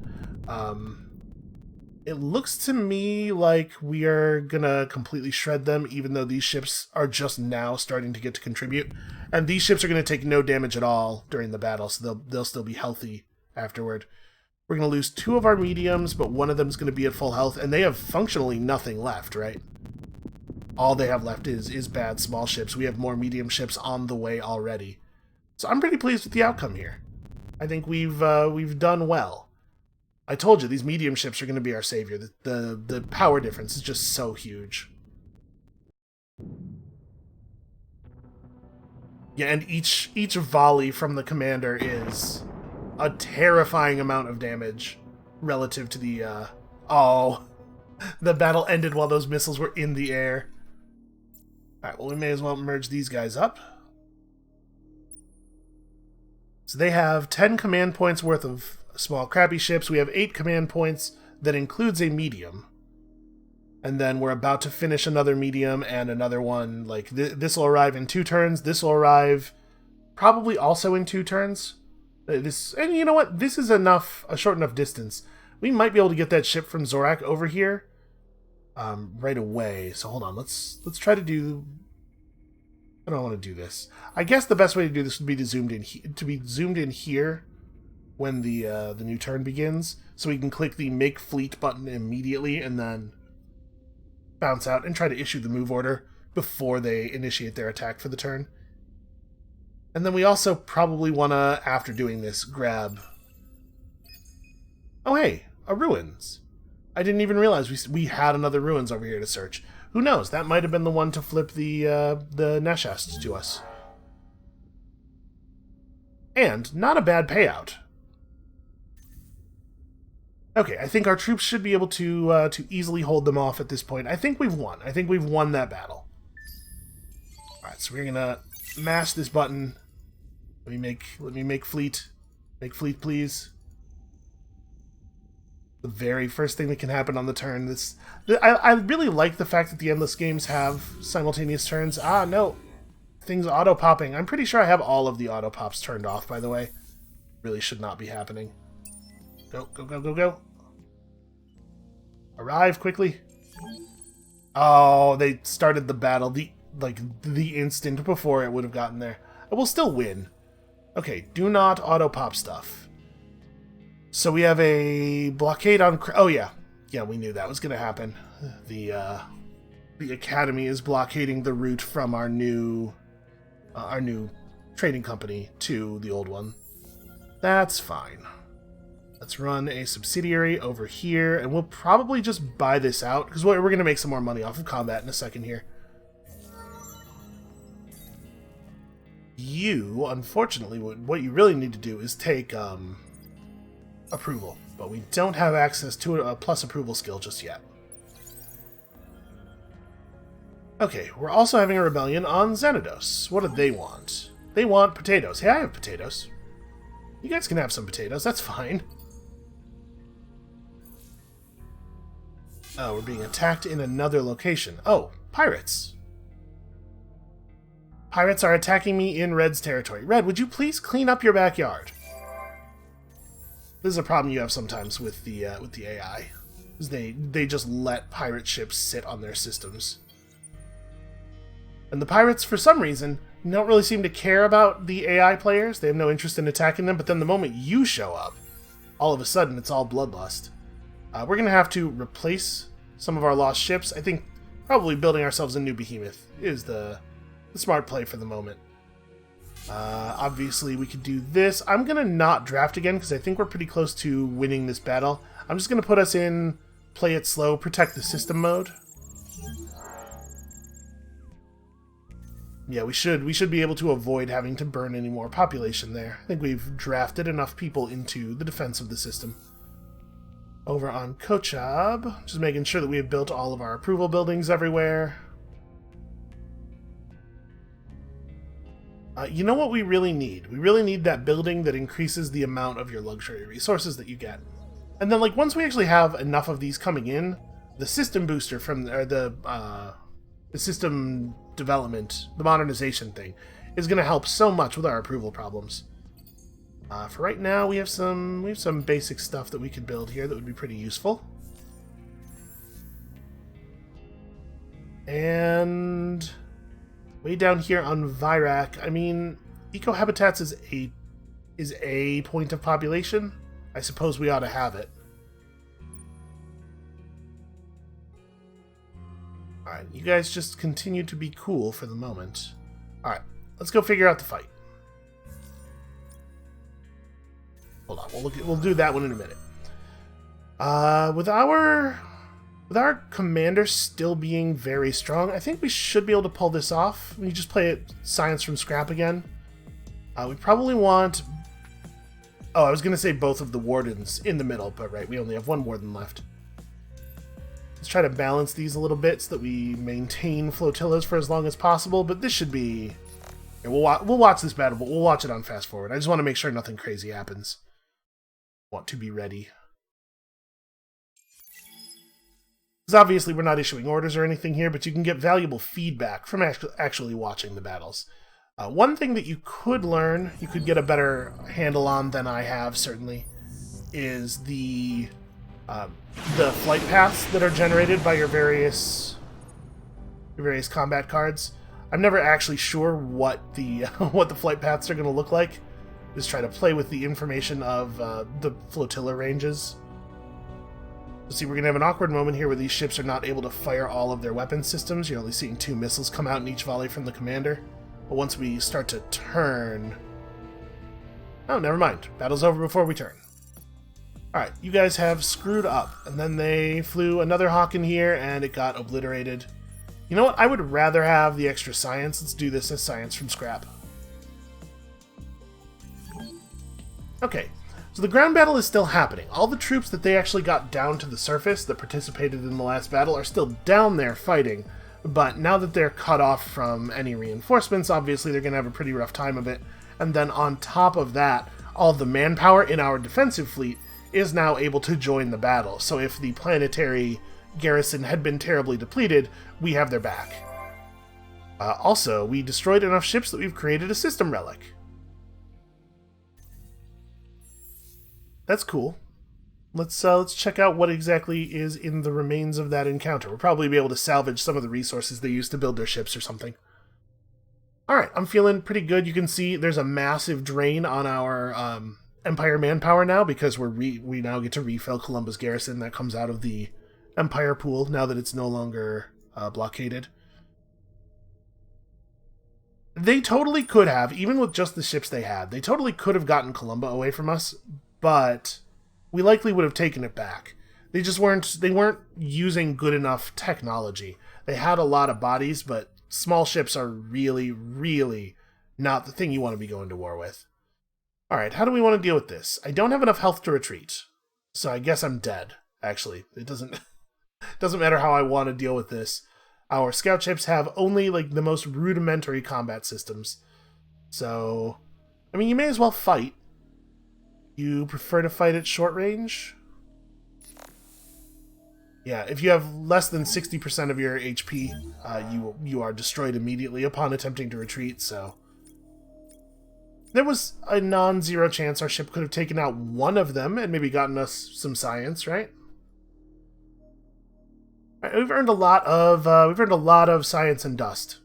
It looks to me like we are gonna completely shred them, even though these ships are just now starting to get to contribute. And these ships are gonna take no damage at all during the battle, so they'll still be healthy afterward. We're gonna lose 2 of our mediums, but one of them is gonna be at full health, and they have functionally nothing left, right? All they have left is bad small ships. We have more medium ships on the way already. So I'm pretty pleased with the outcome here. I think we've done well. I told you, these medium ships are going to be our savior. The power difference is just so huge. Yeah, and each volley from the commander is a terrifying amount of damage relative to the... the battle ended while those missiles were in the air. Alright, well, we may as well merge these guys up. So they have 10 command points worth of small crappy ships. We have 8 command points that includes a medium. And then we're about to finish another medium and another one. Like, this will arrive in 2 turns. This will arrive probably also in 2 turns. And you know what? This is enough, a short enough distance. We might be able to get that ship from Zorak over here right away. So hold on. Let's try to do... I don't want to do this. I guess the best way to do this would be to be zoomed in here when the new turn begins, so we can click the Make Fleet button immediately and then bounce out and try to issue the move order before they initiate their attack for the turn. And then we also probably want to, after doing this, grab... Oh hey, a ruins. I didn't even realize we had another ruins over here to search. Who knows? That might have been the one to flip the Neshast to us. And not a bad payout. Okay, I think our troops should be able to easily hold them off at this point. I think we've won. I think we've won that battle. Alright, so we're gonna mash this button. Let me make fleet. Make fleet, please. The very first thing that can happen on the turn. I really like the fact that the Endless games have simultaneous turns. Ah, no. Things auto-popping. I'm pretty sure I have all of the auto-pops turned off, by the way. Really should not be happening. Go, go, go, go, go. Arrive quickly. Oh, they started the battle the instant before it would have gotten there. I will still win. Okay, do not auto-pop stuff. So we have a blockade on... Oh, yeah. Yeah, we knew that was going to happen. The Academy is blockading the route from our new trading company to the old one. That's fine. Let's run a subsidiary over here, and we'll probably just buy this out, because we're going to make some more money off of combat in a second here. You, unfortunately, what you really need to do is take... approval, but we don't have access to a plus approval skill just yet. Okay, we're also having a rebellion on Xanados. What do they want? They want potatoes. Hey, I have potatoes. You guys can have some potatoes, that's fine. Oh, we're being attacked in another location. Oh, pirates. Pirates are attacking me in Red's territory. Red, would you please clean up your backyard? This is a problem you have sometimes with the AI. Is they just let pirate ships sit on their systems. And the pirates, for some reason, don't really seem to care about the AI players. They have no interest in attacking them, but then the moment you show up, all of a sudden it's all bloodlust. We're going to have to replace some of our lost ships. I think probably building ourselves a new behemoth is the smart play for the moment. Obviously, we could do this. I'm going to not draft again because I think we're pretty close to winning this battle. I'm just going to put us in play it slow, protect the system mode. Yeah, we should be able to avoid having to burn any more population there. I think we've drafted enough people into the defense of the system. Over on Kochab, just making sure that we have built all of our approval buildings everywhere. You know what we really need? We really need that building that increases the amount of your luxury resources that you get. And then, like, once we actually have enough of these coming in, the system booster from the system development, the modernization thing, is going to help so much with our approval problems. For right now, we have some basic stuff that we could build here that would be pretty useful. And way down here on Virak, I mean, eco-habitats is a point of population. I suppose we ought to have it. Alright, you guys just continue to be cool for the moment. Alright, let's go figure out the fight. Hold on, we'll do that one in a minute. With our commander still being very strong, I think we should be able to pull this off. We just play it science from scrap again. We probably want... Oh, I was going to say both of the wardens in the middle, but right, we only have one warden left. Let's try to balance these a little bit so that we maintain flotillas for as long as possible, but this should be... Yeah, we'll watch this battle, but we'll watch it on fast forward. I just want to make sure nothing crazy happens. Want to be ready. Because obviously we're not issuing orders or anything here, but you can get valuable feedback from actually watching the battles. One thing that you could learn, you could get a better handle on than I have, certainly, is the flight paths that are generated by your various combat cards. I'm never actually sure what the what the flight paths are going to look like. Just try to play with the information of the flotilla ranges. See, we're going to have an awkward moment here where these ships are not able to fire all of their weapon systems. You're only seeing 2 missiles come out in each volley from the commander. But once we start to turn... Oh, never mind. Battle's over before we turn. Alright, you guys have screwed up. And then they flew another hawk in here, and it got obliterated. You know what? I would rather have the extra science. Let's do this as science from scrap. Okay, so the ground battle is still happening. All the troops that they actually got down to the surface that participated in the last battle are still down there fighting. But now that they're cut off from any reinforcements, obviously they're going to have a pretty rough time of it. And then on top of that, all the manpower in our defensive fleet is now able to join the battle. So if the planetary garrison had been terribly depleted, we have their back. Also, we destroyed enough ships that we've created a system relic. That's cool. Let's check out what exactly is in the remains of that encounter. We'll probably be able to salvage some of the resources they used to build their ships or something. Alright, I'm feeling pretty good. You can see there's a massive drain on our Empire manpower now because we now get to refill Columba's garrison. That comes out of the Empire pool now that it's no longer blockaded. They totally could have, even with just the ships they had, they totally could have gotten Columba away from us, but we likely would have taken it back. They weren't using good enough technology. They had a lot of bodies, but small ships are really, really not the thing you want to be going to war with. Alright, how do we want to deal with this? I don't have enough health to retreat, so I guess I'm dead, actually. It doesn't matter how I want to deal with this. Our scout ships have only, like, the most rudimentary combat systems. So, I mean, you may as well fight. You prefer to fight at short range? Yeah, if you have less than 60% of your HP, you are destroyed immediately upon attempting to retreat, so... There was a non-zero chance our ship could have taken out one of them and maybe gotten us some science, right? Right, we've earned a lot of science and dust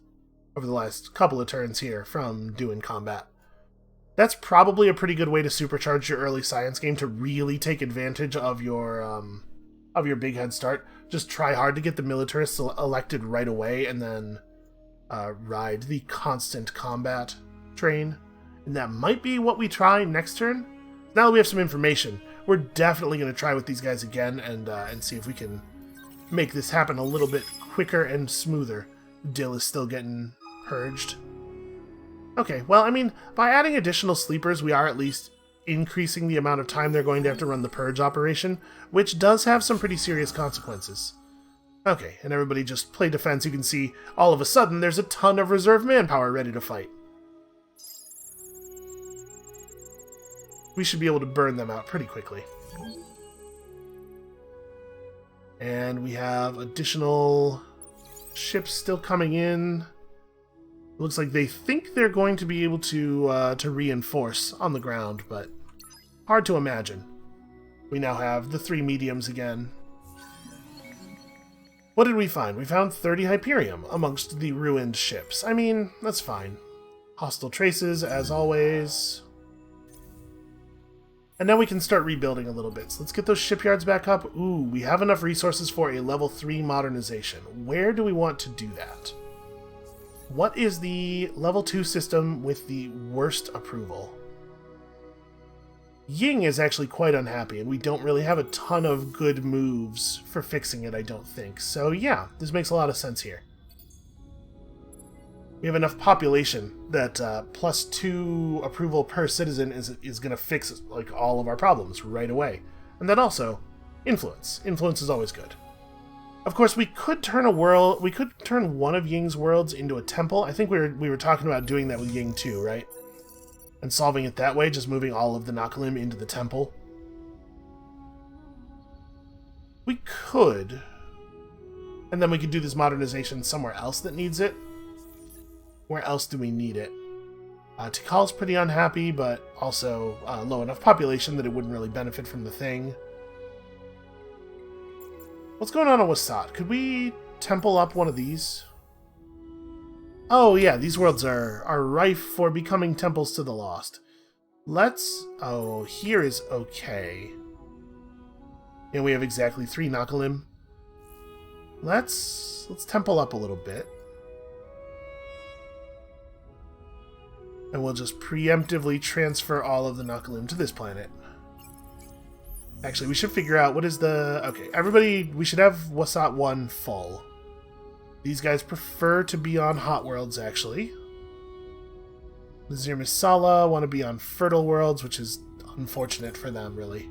over the last couple of turns here from doing combat. That's probably a pretty good way to supercharge your early science game to really take advantage of your big head start. Just try hard to get the militarists elected right away and then ride the constant combat train. And that might be what we try next turn. Now that we have some information, we're definitely going to try with these guys again and see if we can make this happen a little bit quicker and smoother. Dill is still getting purged. Okay, well, I mean, by adding additional sleepers, we are at least increasing the amount of time they're going to have to run the purge operation, which does have some pretty serious consequences. Okay, and everybody just play defense. You can see, all of a sudden, there's a ton of reserve manpower ready to fight. We should be able to burn them out pretty quickly. And we have additional ships still coming in. Looks like they think they're going to be able to reinforce on the ground, but hard to imagine. We now have the 3 mediums again. What did we find? We found 30 Hyperium amongst the ruined ships. I mean, that's fine. Hostile traces, as always. And now we can start rebuilding a little bit. So let's get those shipyards back up. Ooh, we have enough resources for a level 3 modernization. Where do we want to do that? What is the level 2 system with the worst approval? Ying is actually quite unhappy, and we don't really have a ton of good moves for fixing it, I don't think. So yeah, this makes a lot of sense here. We have enough population that +2 approval per citizen is going to fix like all of our problems right away. And then also, influence. Influence is always good. Of course, we could turn one of Ying's worlds into a temple. I think we were talking about doing that with Ying too, right? And solving it that way, just moving all of the Nakalim into the temple. We could. And then we could do this modernization somewhere else that needs it. Where else do we need it? Tikal's pretty unhappy, but also low enough population that it wouldn't really benefit from the thing. What's going on in Wasat? Could we temple up one of these? Oh yeah, these worlds are rife for becoming temples to the lost. Let's... Oh, here is okay. And we have exactly 3 Nakalim. Let's temple up a little bit. And we'll just preemptively transfer all of the Nakalim to this planet. Actually, we should figure out what is the... Okay, everybody, we should have Wasat 1 full. These guys prefer to be on hot worlds, actually. Nazir Misala want to be on fertile worlds, which is unfortunate for them, really.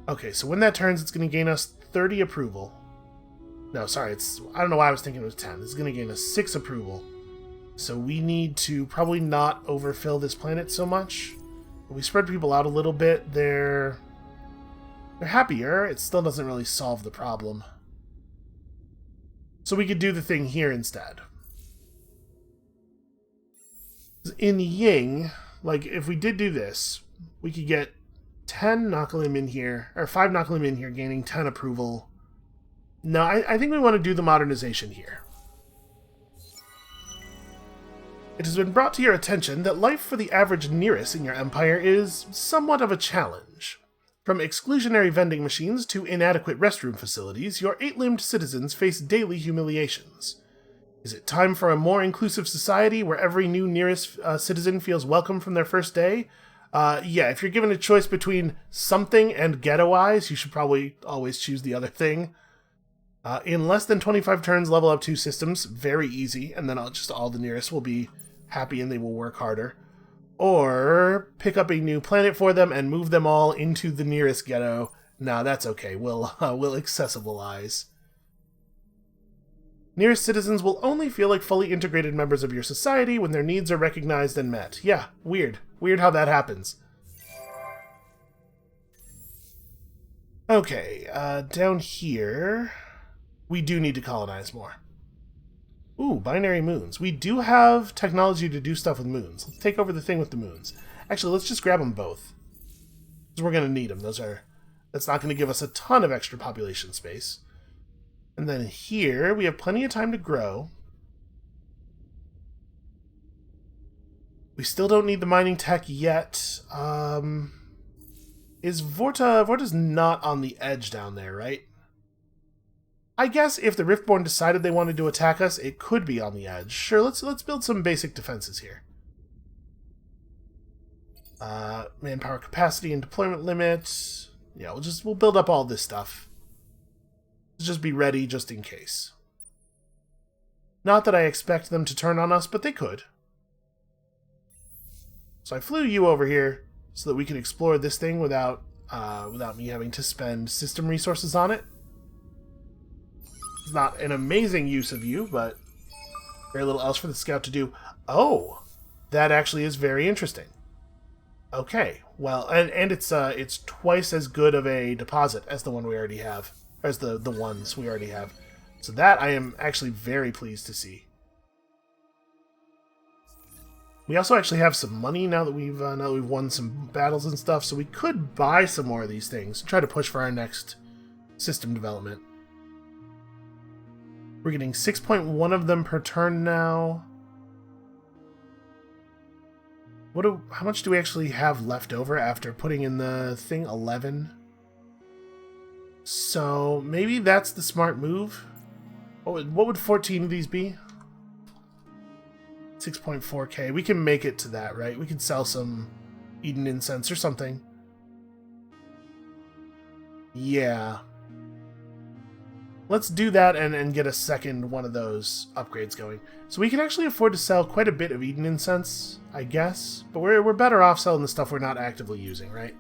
Okay, so when that turns, it's going to gain us 30 approval. No, sorry, I don't know why I was thinking it was 10. This is going to gain us 6 approval. So we need to probably not overfill this planet so much. If we spread people out a little bit, they're happier. It still doesn't really solve the problem. So we could do the thing here instead. In Ying, like, if we did do this, we could get 10 Nakalim in here, or 5 Nakalim in here, gaining 10 approval. No, I think we want to do the modernization here. It has been brought to your attention that life for the average Nearest in your empire is somewhat of a challenge. From exclusionary vending machines to inadequate restroom facilities, your 8-limbed citizens face daily humiliations. Is it time for a more inclusive society where every new Nearest citizen feels welcome from their first day? Yeah, if you're given a choice between something and ghettoize, you should probably always choose the other thing. In less than 25 turns, level up 2 systems. Very easy, and then all the Nearest will be happy and they will work harder. Or pick up a new planet for them and move them all into the Nearest ghetto. Nah, that's okay. We'll accessibilize. Nearest citizens will only feel like fully integrated members of your society when their needs are recognized and met. Yeah, weird. Weird how that happens. Okay, down here, we do need to colonize more. Ooh, binary moons. We do have technology to do stuff with moons. Let's take over the thing with the moons. Actually, let's just grab them both. Because we're going to need them. That's not going to give us a ton of extra population space. And then here, we have plenty of time to grow. We still don't need the mining tech yet. Is Vorta's not on the edge down there, right? I guess if the Riftborn decided they wanted to attack us, it could be on the edge. Sure, let's build some basic defenses here. Manpower capacity and deployment limit. Yeah, we'll build up all this stuff. Let's just be ready just in case. Not that I expect them to turn on us, but they could. So I flew you over here so that we can explore this thing without me having to spend system resources on it. It's not an amazing use of you, but very little else for the scout to do. Oh, that actually is very interesting. Okay, well, and it's twice as good of a deposit as the one we already have, as the ones we already have. So that I am actually very pleased to see. We also actually have some money now that we've won some battles and stuff, so we could buy some more of these things and try to push for our next system development. We're getting 6.1 of them per turn now. How much do we actually have left over after putting in the thing? 11. So maybe that's the smart move. What would 14 of these be? 6.4k. We can make it to that, right? We could sell some Eden incense or something. Yeah. Let's do that and get a second one of those upgrades going. So we can actually afford to sell quite a bit of Eden incense, I guess. But we're better off selling the stuff we're not actively using, right?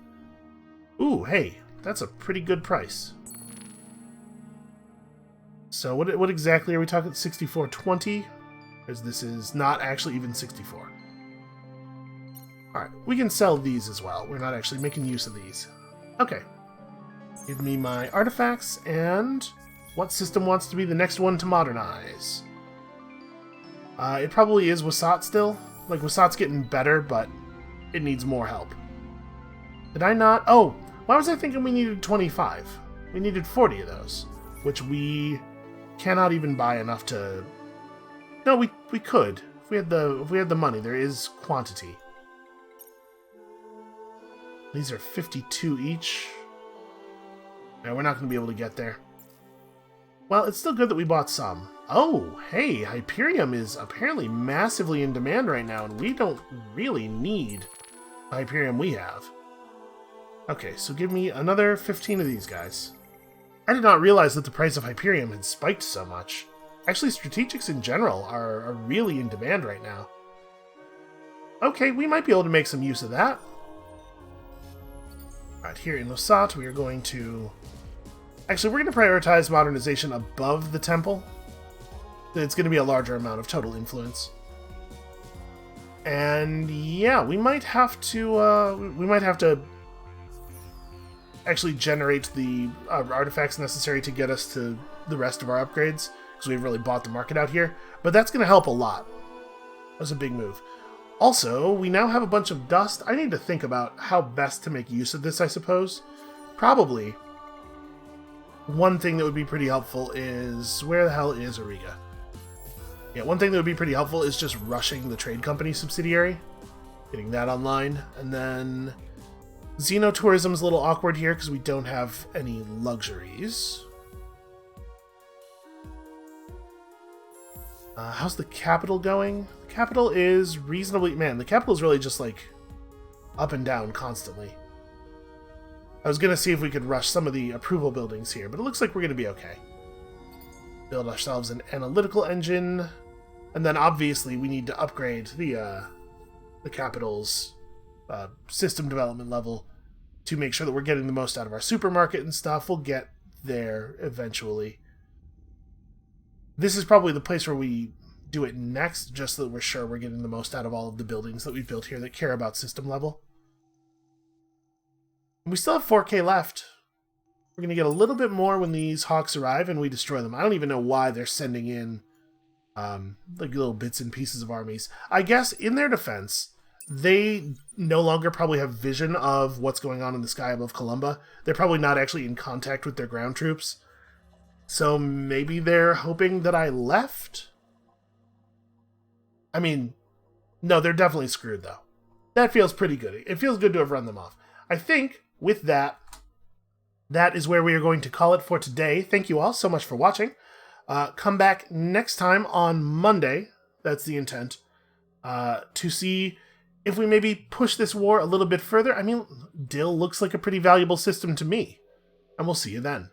Ooh, hey, that's a pretty good price. So what exactly are we talking? 64.20? Because this is not actually even 64. Alright, we can sell these as well. We're not actually making use of these. Okay. Give me my artifacts, and what system wants to be the next one to modernize? It probably is Wasat still. Like, Wasat's getting better, but it needs more help. Did I not? Oh, why was I thinking we needed 25? We needed 40 of those, which we cannot even buy enough to... No, we could. If we had the money, there is quantity. These are 52 each. No, we're not going to be able to get there. Well, it's still good that we bought some. Oh, hey, Hyperium is apparently massively in demand right now, and we don't really need the Hyperium we have. Okay, so give me another 15 of these guys. I did not realize that the price of Hyperium had spiked so much. Actually, strategics in general are really in demand right now. Okay, we might be able to make some use of that. Alright, here in Losat, we are going to... Actually, we're going to prioritize modernization above the temple. It's going to be a larger amount of total influence. And yeah, we might have to actually generate the artifacts necessary to get us to the rest of our upgrades, because we've really bought the market out here. But that's going to help a lot. That's a big move. Also, we now have a bunch of dust. I need to think about how best to make use of this, I suppose. Probably one thing that would be pretty helpful is... Where the hell is Auriga? Yeah, one thing that would be pretty helpful is just rushing the trade company subsidiary. Getting that online. And then... Xenotourism's a little awkward here because we don't have any luxuries. How's the capital going? The capital is reasonably... Man, the capital is really just like up and down constantly. I was going to see if we could rush some of the approval buildings here, but it looks like we're going to be okay. Build ourselves an analytical engine, and then obviously we need to upgrade the capital's system development level to make sure that we're getting the most out of our supermarket and stuff. We'll get there eventually. This is probably the place where we do it next, just so that we're sure we're getting the most out of all of the buildings that we've built here that care about system level. We still have 4K left. We're going to get a little bit more when these hawks arrive and we destroy them. I don't even know why they're sending in like little bits and pieces of armies. I guess in their defense, they no longer probably have vision of what's going on in the sky above Columba. They're probably not actually in contact with their ground troops. So maybe they're hoping that I left? I mean, no, they're definitely screwed though. That feels pretty good. It feels good to have run them off. I think with that, that is where we are going to call it for today. Thank you all so much for watching. Come back next time on Monday, that's the intent, to see if we maybe push this war a little bit further. I mean, Dill looks like a pretty valuable system to me. And we'll see you then.